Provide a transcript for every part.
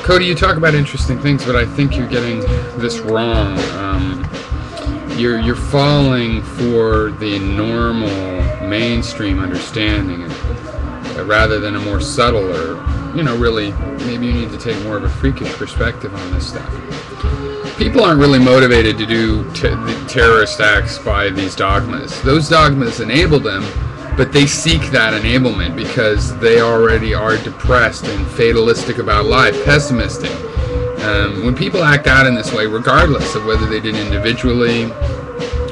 Cody, you talk about interesting things, but I think you're getting this wrong. You're falling for the normal mainstream understanding, rather than a more subtle, or really, maybe you need to take more of a freakish perspective on this stuff. People aren't really motivated to do terrorist acts by these dogmas. Those dogmas enable them, but they seek that enablement because they already are depressed and fatalistic about life, pessimistic. When people act out in this way, regardless of whether they did individually,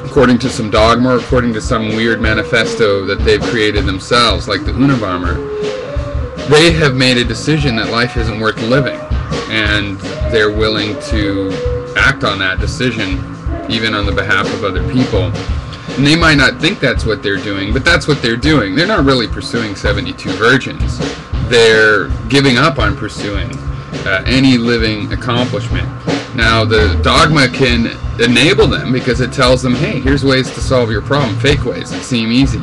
according to some dogma, or according to some weird manifesto that they've created themselves, like the Unabomber, they have made a decision that life isn't worth living, and they're willing to act on that decision, even on the behalf of other people. And they might not think that's what they're doing, but that's what they're doing. They're not really pursuing 72 virgins. They're giving up on pursuing any living accomplishment. Now, the dogma can enable them because it tells them, hey, here's ways to solve your problem, fake ways that seem easy.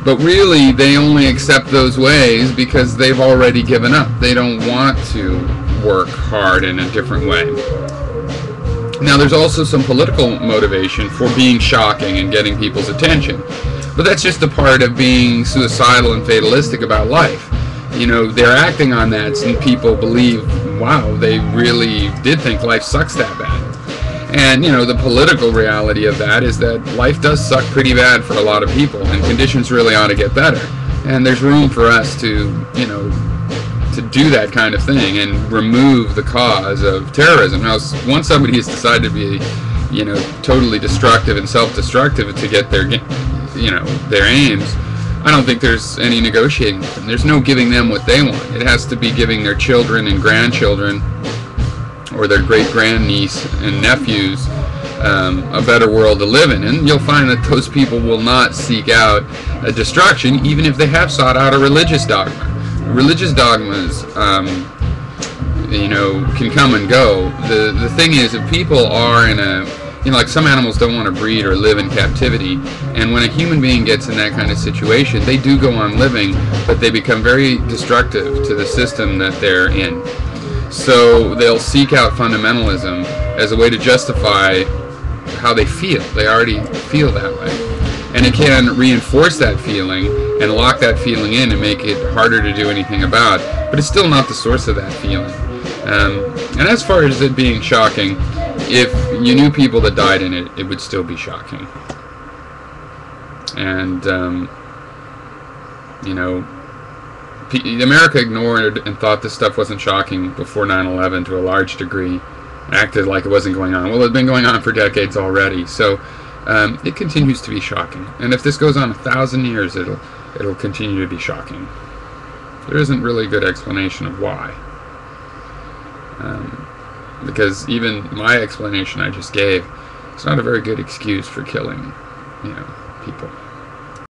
But really, they only accept those ways because they've already given up. They don't want to work hard in a different way. Now, there's also some political motivation for being shocking and getting people's attention. But that's just a part of being suicidal and fatalistic about life. They're acting on that, and people believe, wow, they really did think life sucks that bad. And, the political reality of that is that life does suck pretty bad for a lot of people, and conditions really ought to get better. And there's room for us to do that kind of thing and remove the cause of terrorism. Now, once somebody has decided to be, totally destructive and self-destructive to get their aims, I don't think there's any negotiating with them. There's no giving them what they want. It has to be giving their children and grandchildren, or their great-grandniece and nephews, a better world to live in. And you'll find that those people will not seek out a destruction, even if they have sought out a religious dogma. Religious dogmas, can come and go. The thing is, if people are in a, like some animals don't want to breed or live in captivity, and when a human being gets in that kind of situation, they do go on living, but they become very destructive to the system that they're in. So they'll seek out fundamentalism as a way to justify how they feel. They already feel that way. And it can reinforce that feeling and lock that feeling in and make it harder to do anything about. But it's still not the source of that feeling. And as far as it being shocking, if you knew people that died in it, it would still be shocking. And, America ignored and thought this stuff wasn't shocking before 9/11 to a large degree, acted like it wasn't going on. Well, it's been going on for decades already, so it continues to be shocking. And if this goes on 1,000 years, it'll continue to be shocking. There isn't really a good explanation of why. Because even my explanation I just gave, it's not a very good excuse for killing, people.